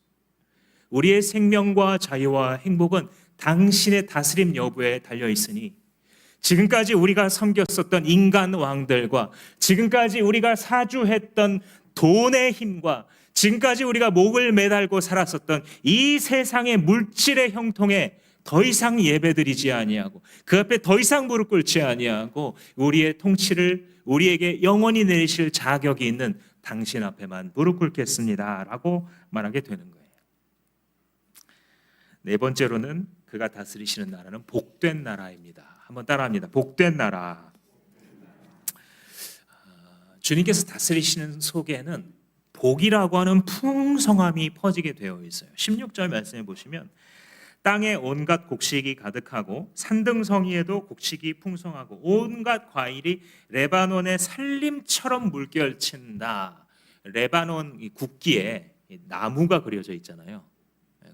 우리의 생명과 자유와 행복은 당신의 다스림 여부에 달려 있으니 지금까지 우리가 섬겼었던 인간 왕들과 지금까지 우리가 사주했던 돈의 힘과 지금까지 우리가 목을 매달고 살았었던 이 세상의 물질의 형통에 더 이상 예배드리지 아니하고 그 앞에 더 이상 무릎 꿇지 아니하고 우리의 통치를 우리에게 영원히 내리실 자격이 있는 당신 앞에만 무릎 꿇겠습니다 라고 말하게 되는 거예요. 네 번째로는 그가 다스리시는 나라는 복된 나라입니다. 한번 따라합니다. 복된 나라. 주님께서 다스리시는 속에는 복이라고 하는 풍성함이 퍼지게 되어 있어요. 16절 말씀해 보시면 땅에 온갖 곡식이 가득하고 산등성이에도 곡식이 풍성하고 온갖 과일이 레바논의 산림처럼 물결친다. 레바논 이 국기에 나무가 그려져 있잖아요.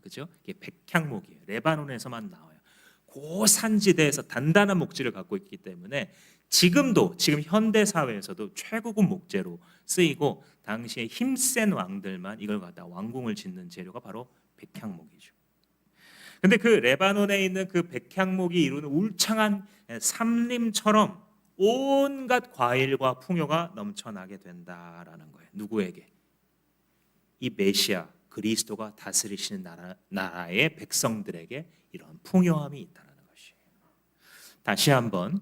그죠? 이게 백향목이에요. 레바논에서만 나와요. 그 산지대에서 단단한 목재를 갖고 있기 때문에 지금 현대 사회에서도 최고급 목재로 쓰이고 당시에 힘센 왕들만 이걸 갖다 왕궁을 짓는 재료가 바로 백향목이죠. 근데 그 레바논에 있는 그 백향목이 이루는 울창한 산림처럼 온갖 과일과 풍요가 넘쳐나게 된다라는 거예요. 누구에게? 이 메시아 그리스도가 다스리시는 나라의 백성들에게 이런 풍요함이 있다는 것이에요. 다시 한번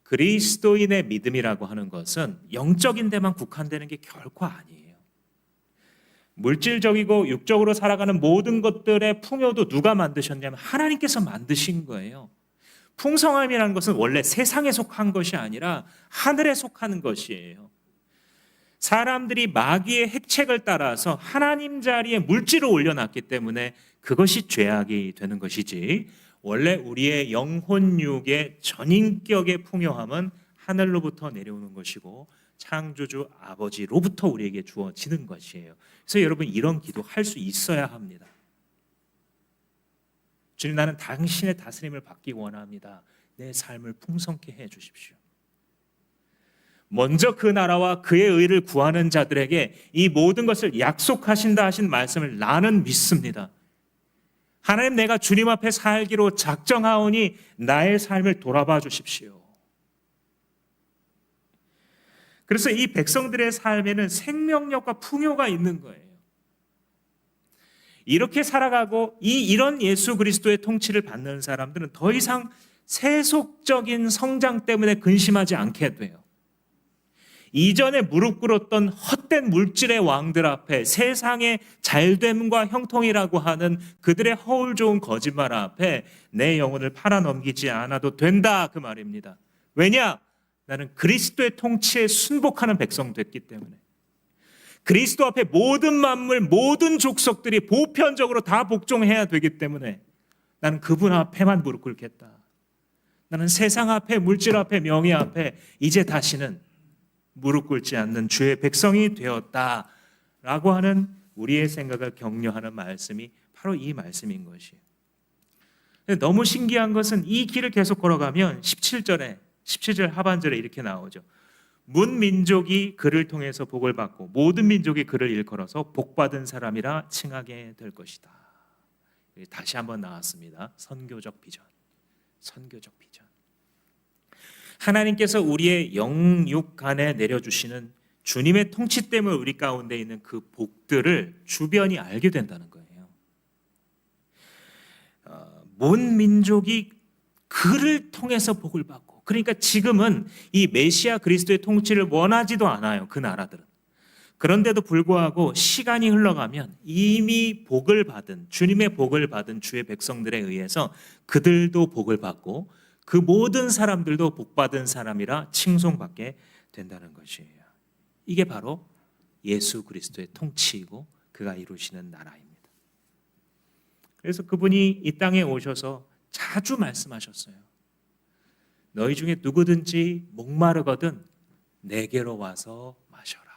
그리스도인의 믿음이라고 하는 것은 영적인 데만 국한되는 게 결코 아니에요. 물질적이고 육적으로 살아가는 모든 것들의 풍요도 누가 만드셨냐면 하나님께서 만드신 거예요. 풍성함이라는 것은 원래 세상에 속한 것이 아니라 하늘에 속하는 것이에요. 사람들이 마귀의 핵책을 따라서 하나님 자리에 물질을 올려놨기 때문에 그것이 죄악이 되는 것이지 원래 우리의 영혼육의 전인격의 풍요함은 하늘로부터 내려오는 것이고 창조주 아버지로부터 우리에게 주어지는 것이에요. 그래서 여러분 이런 기도 할 수 있어야 합니다. 주님, 나는 당신의 다스림을 받기 원합니다. 내 삶을 풍성케 해 주십시오. 먼저 그 나라와 그의 의를 구하는 자들에게 이 모든 것을 약속하신다 하신 말씀을 나는 믿습니다. 하나님, 내가 주님 앞에 살기로 작정하오니 나의 삶을 돌아봐 주십시오. 그래서 이 백성들의 삶에는 생명력과 풍요가 있는 거예요. 이렇게 살아가고 이런 예수 그리스도의 통치를 받는 사람들은 더 이상 세속적인 성장 때문에 근심하지 않게 돼요. 이전에 무릎 꿇었던 헛된 물질의 왕들 앞에, 세상의 잘됨과 형통이라고 하는 그들의 허울 좋은 거짓말 앞에 내 영혼을 팔아넘기지 않아도 된다, 그 말입니다. 왜냐? 나는 그리스도의 통치에 순복하는 백성 됐기 때문에. 그리스도 앞에 모든 만물, 모든 족속들이 보편적으로 다 복종해야 되기 때문에 나는 그분 앞에만 무릎 꿇겠다. 나는 세상 앞에, 물질 앞에, 명예 앞에 이제 다시는 무릎 꿇지 않는 주의 백성이 되었다라고 하는 우리의 생각을 격려하는 말씀이 바로 이 말씀인 것이에요. 너무 신기한 것은 이 길을 계속 걸어가면 17절 하반절에 이렇게 나오죠. 문민족이 그를 통해서 복을 받고 모든 민족이 그를 일컬어서 복받은 사람이라 칭하게 될 것이다. 다시 한번 나왔습니다. 선교적 비전. 선교적 비전. 하나님께서 우리의 영육 안에 내려주시는 주님의 통치 때문에 우리 가운데 있는 그 복들을 주변이 알게 된다는 거예요. 온 민족이 그를 통해서 복을 받고, 그러니까 지금은 이 메시아 그리스도의 통치를 원하지도 않아요, 그 나라들은. 그런데도 불구하고 시간이 흘러가면 이미 복을 받은, 주님의 복을 받은 주의 백성들에 의해서 그들도 복을 받고 그 모든 사람들도 복받은 사람이라 칭송받게 된다는 것이에요. 이게 바로 예수 그리스도의 통치이고 그가 이루시는 나라입니다. 그래서 그분이 이 땅에 오셔서 자주 말씀하셨어요. 너희 중에 누구든지 목마르거든 내게로 와서 마셔라.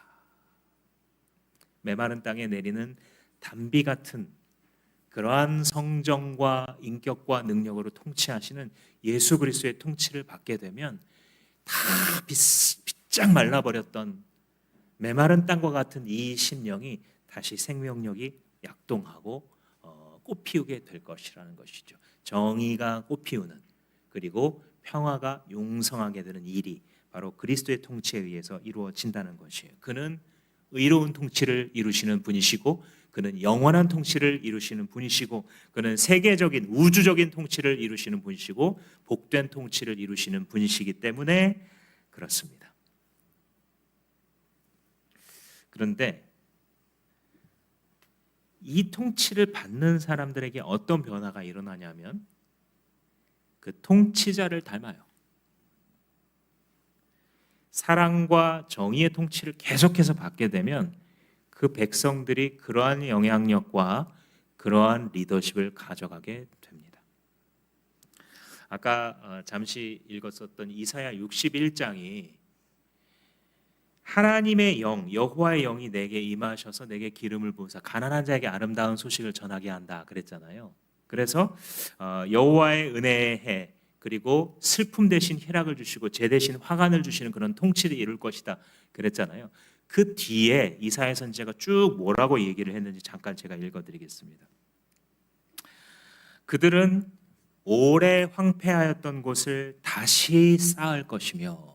메마른 땅에 내리는 단비 같은 그러한 성정과 인격과 능력으로 통치하시는 예수 그리스도의 통치를 받게 되면 다 비짝 말라버렸던 메마른 땅과 같은 이 심령이 다시 생명력이 약동하고 꽃피우게 될 것이라는 것이죠. 정의가 꽃피우는, 그리고 평화가 용성하게 되는 일이 바로 그리스도의 통치에 의해서 이루어진다는 것이에요. 그는 의로운 통치를 이루시는 분이시고, 그는 영원한 통치를 이루시는 분이시고, 그는 세계적인 우주적인 통치를 이루시는 분이시고 복된 통치를 이루시는 분이시기 때문에 그렇습니다. 그런데 이 통치를 받는 사람들에게 어떤 변화가 일어나냐면 그 통치자를 닮아요. 사랑과 정의의 통치를 계속해서 받게 되면 그 백성들이 그러한 영향력과 그러한 리더십을 가져가게 됩니다. 아까 잠시 읽었었던 이사야 61장이 하나님의 영, 여호와의 영이 내게 임하셔서 내게 기름을 부으사 가난한 자에게 아름다운 소식을 전하게 한다 그랬잖아요. 그래서 여호와의 은혜의 해, 그리고 슬픔 대신 희락을 주시고 재 대신 화관을 주시는 그런 통치를 이룰 것이다 그랬잖아요. 그 뒤에 이사야 선지자가 쭉 뭐라고 얘기를 했는지 잠깐 제가 읽어드리겠습니다. 그들은 오래 황폐하였던 곳을 다시 쌓을 것이며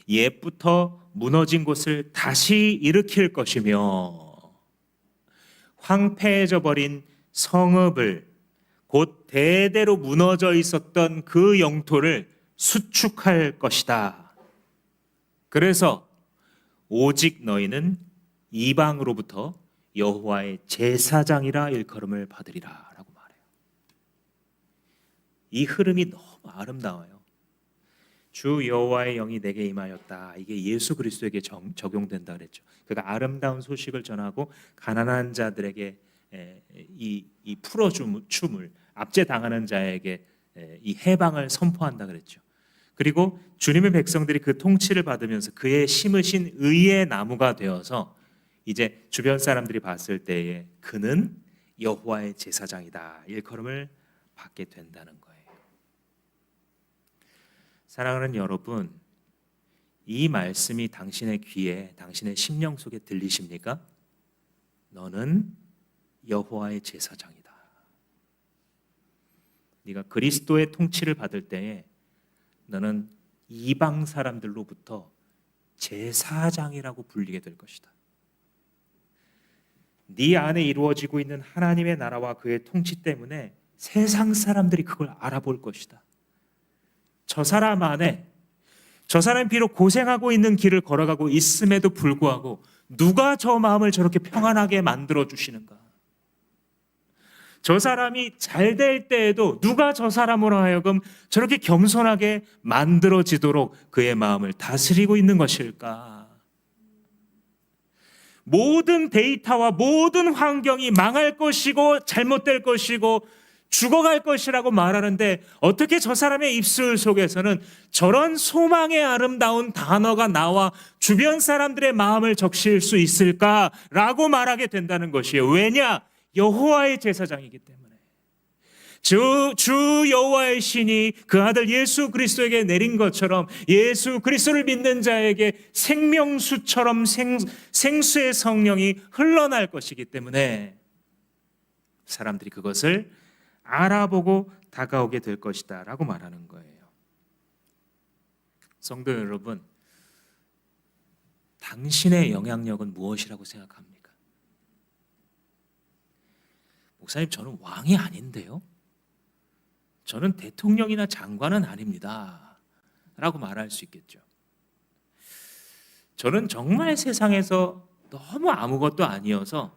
옛부터 무너진 곳을 다시 일으킬 것이며 황폐해져 버린 성읍을, 곧 대대로 무너져 있었던 그 영토를 수축할 것이다. 그래서 오직 너희는 이방으로부터 여호와의 제사장이라 일컬음을 받으리라 라고 말해요. 이 흐름이 너무 아름다워요. 주 여호와의 영이 내게 임하였다. 이게 예수 그리스도에게 적용된다 그랬죠. 그가 아름다운 소식을 전하고 가난한 자들에게 이 풀어줌을, 압제당하는 자에게 이 해방을 선포한다 그랬죠. 그리고 주님의 백성들이 그 통치를 받으면서 그의 심으신 의의 나무가 되어서 이제 주변 사람들이 봤을 때에 그는 여호와의 제사장이다 일컬음을 받게 된다는 거예요. 사랑하는 여러분, 이 말씀이 당신의 귀에, 당신의 심령 속에 들리십니까? 너는 여호와의 제사장이다. 네가 그리스도의 통치를 받을 때에 너는 이방 사람들로부터 제사장이라고 불리게 될 것이다. 네 안에 이루어지고 있는 하나님의 나라와 그의 통치 때문에 세상 사람들이 그걸 알아볼 것이다. 저 사람 안에, 저 사람이 비록 고생하고 있는 길을 걸어가고 있음에도 불구하고 누가 저 마음을 저렇게 평안하게 만들어 주시는가? 저 사람이 잘 될 때에도 누가 저 사람으로 하여금 저렇게 겸손하게 만들어지도록 그의 마음을 다스리고 있는 것일까? 모든 데이터와 모든 환경이 망할 것이고 잘못될 것이고 죽어갈 것이라고 말하는데 어떻게 저 사람의 입술 속에서는 저런 소망의 아름다운 단어가 나와 주변 사람들의 마음을 적실 수 있을까라고 말하게 된다는 것이에요. 왜냐? 여호와의 제사장이기 때문에. 주 여호와의 신이 그 아들 예수 그리스도에게 내린 것처럼 예수 그리스도를 믿는 자에게 생명수처럼 생수의 성령이 흘러날 것이기 때문에 사람들이 그것을 알아보고 다가오게 될 것이다 라고 말하는 거예요. 성도 여러분, 당신의 영향력은 무엇이라고 생각합니까? 목사님, 저는 왕이 아닌데요? 저는 대통령이나 장관은 아닙니다 라고 말할 수 있겠죠. 저는 정말 세상에서 너무 아무것도 아니어서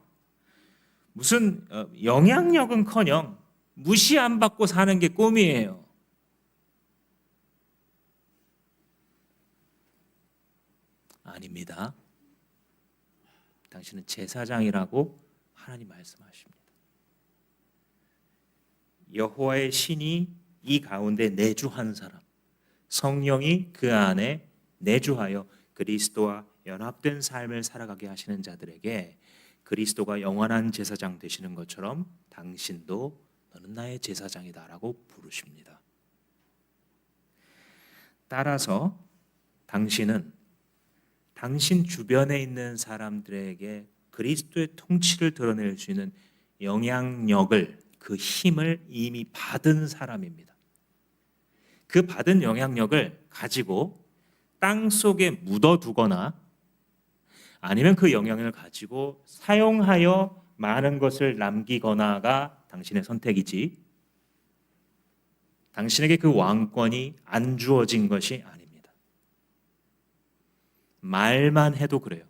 무슨 영향력은커녕 무시 안 받고 사는 게 꿈이에요. 아닙니다. 당신은 제사장이라고 하나님 말씀하십니다. 여호와의 신이 이 가운데 내주한 사람, 성령이 그 안에 내주하여 그리스도와 연합된 삶을 살아가게 하시는 자들에게 그리스도가 영원한 제사장 되시는 것처럼 당신도 너는 나의 제사장이다 라고 부르십니다. 따라서 당신은 당신 주변에 있는 사람들에게 그리스도의 통치를 드러낼 수 있는 영향력을, 그 힘을 이미 받은 사람입니다. 그 받은 영향력을 가지고 땅 속에 묻어두거나 아니면 그 영향을 가지고 사용하여 많은 것을 남기거나가 당신의 선택이지 당신에게 그 왕권이 안 주어진 것이 아닙니다. 말만 해도 그래요.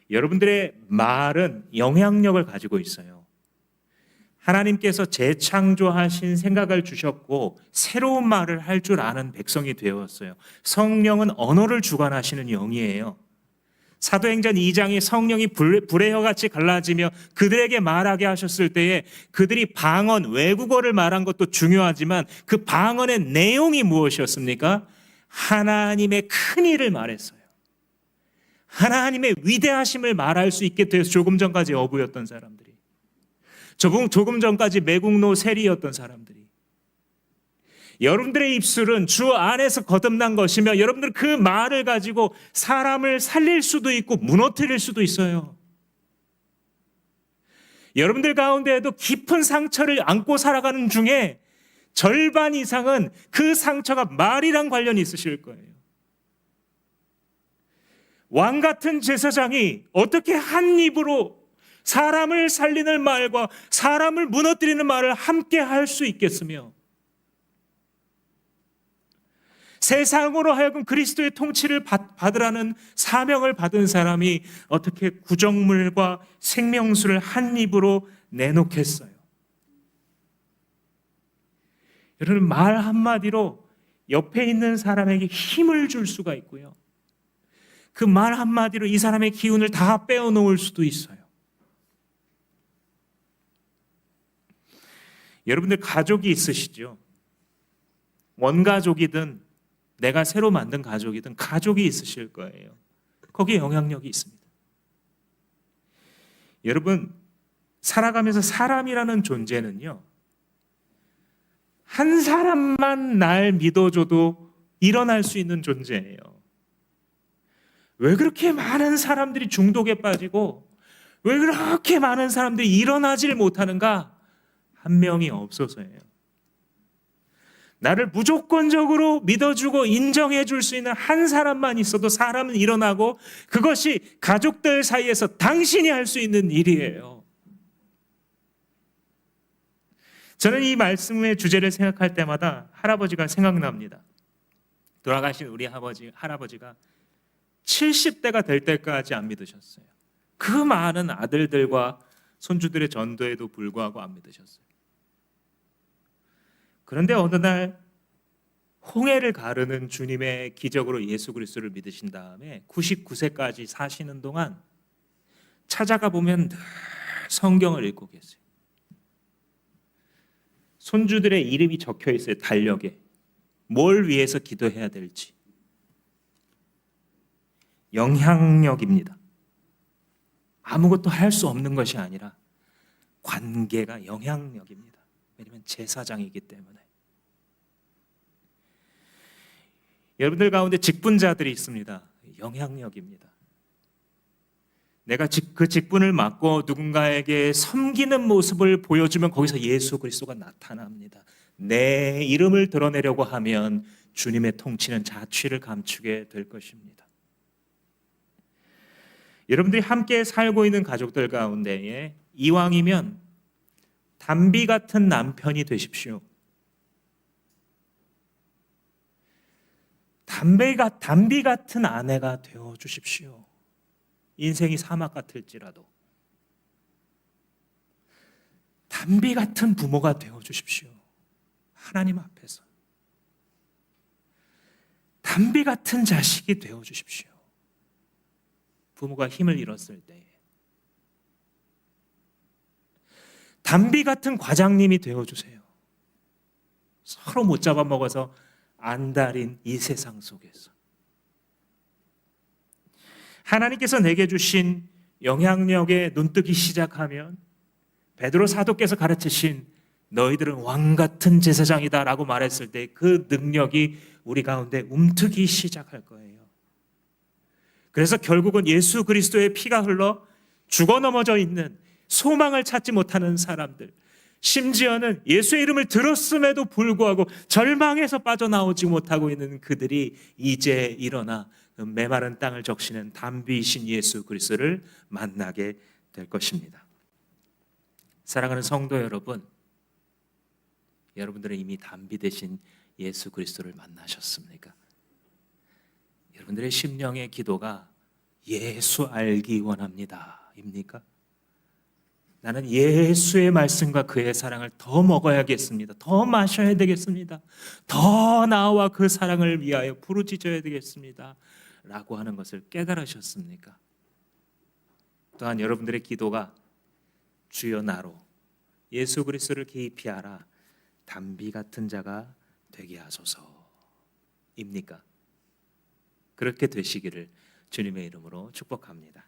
여러분들의 말은 영향력을 가지고 있어요. 하나님께서 재창조하신 생각을 주셨고 새로운 말을 할 줄 아는 백성이 되었어요. 성령은 언어를 주관하시는 영이에요. 사도행전 2장에 성령이 불의 혀같이 갈라지며 그들에게 말하게 하셨을 때에 그들이 방언, 외국어를 말한 것도 중요하지만 그 방언의 내용이 무엇이었습니까? 하나님의 큰 일을 말했어요. 하나님의 위대하심을 말할 수 있게 돼서 조금 전까지 어부였던 사람들이, 조금 전까지 매국노 세리였던 사람들이, 여러분들의 입술은 주 안에서 거듭난 것이며 여러분들은 그 말을 가지고 사람을 살릴 수도 있고 무너뜨릴 수도 있어요. 여러분들 가운데에도 깊은 상처를 안고 살아가는 중에 절반 이상은 그 상처가 말이랑 관련이 있으실 거예요. 왕 같은 제사장이 어떻게 한 입으로 사람을 살리는 말과 사람을 무너뜨리는 말을 함께 할 수 있겠으며, 세상으로 하여금 그리스도의 통치를 받으라는 사명을 받은 사람이 어떻게 구정물과 생명수를 한 입으로 내놓겠어요? 여러분, 말 한마디로 옆에 있는 사람에게 힘을 줄 수가 있고요, 그 말 한마디로 이 사람의 기운을 다 빼어놓을 수도 있어요. 여러분들 가족이 있으시죠? 원가족이든 내가 새로 만든 가족이든 가족이 있으실 거예요. 거기에 영향력이 있습니다. 여러분, 살아가면서 사람이라는 존재는요, 한 사람만 날 믿어줘도 일어날 수 있는 존재예요. 왜 그렇게 많은 사람들이 중독에 빠지고 왜 그렇게 많은 사람들이 일어나질 못하는가? 한 명이 없어서예요. 나를 무조건적으로 믿어주고 인정해 줄 수 있는 한 사람만 있어도 사람은 일어나고, 그것이 가족들 사이에서 당신이 할 수 있는 일이에요. 저는 이 말씀의 주제를 생각할 때마다 할아버지가 생각납니다. 돌아가신 우리 할아버지가 70대가 될 때까지 안 믿으셨어요. 그 많은 아들들과 손주들의 전도에도 불구하고 안 믿으셨어요. 그런데 어느 날 홍해를 가르는 주님의 기적으로 예수 그리스도를 믿으신 다음에 99세까지 사시는 동안 찾아가 보면 늘 성경을 읽고 계세요. 손주들의 이름이 적혀 있어요. 달력에. 뭘 위해서 기도해야 될지. 영향력입니다. 아무것도 할 수 없는 것이 아니라 관계가 영향력입니다. 왜냐하면 제사장이기 때문에. 여러분들 가운데 직분자들이 있습니다. 영향력입니다. 내가 그 직분을 맡고 누군가에게 섬기는 모습을 보여주면 거기서 예수 그리스도가 나타납니다. 내 이름을 드러내려고 하면 주님의 통치는 자취를 감추게 될 것입니다. 여러분들이 함께 살고 있는 가족들 가운데에 이왕이면 담비 같은 남편이 되십시오. 담비 같은 아내가 되어 주십시오. 인생이 사막 같을지라도 담비 같은 부모가 되어 주십시오. 하나님 앞에서 담비 같은 자식이 되어 주십시오. 부모가 힘을 잃었을 때에 담비 같은 과장님이 되어 주세요. 서로 못 잡아먹어서 안달인 이 세상 속에서 하나님께서 내게 주신 영향력에 눈뜨기 시작하면 베드로 사도께서 가르치신 너희들은 왕 같은 제사장이다 라고 말했을 때 그 능력이 우리 가운데 움트기 시작할 거예요. 그래서 결국은 예수 그리스도의 피가 흘러 죽어 넘어져 있는 소망을 찾지 못하는 사람들, 심지어는 예수의 이름을 들었음에도 불구하고 절망에서 빠져나오지 못하고 있는 그들이 이제 일어나 메마른 땅을 적시는 담비이신 예수 그리스도를 만나게 될 것입니다. 사랑하는 성도 여러분, 여러분들은 이미 담비 되신 예수 그리스도를 만나셨습니까? 여러분들의 심령의 기도가 예수 알기 원합니다 입니까? 나는 예수의 말씀과 그의 사랑을 더 먹어야겠습니다. 더 마셔야 되겠습니다. 더 나와 그 사랑을 위하여 부르짖어야 되겠습니다 라고 하는 것을 깨달으셨습니까? 또한 여러분들의 기도가 주여 나로 예수 그리스도를 깊이 알아 담비 같은 자가 되게 하소서입니까? 그렇게 되시기를 주님의 이름으로 축복합니다.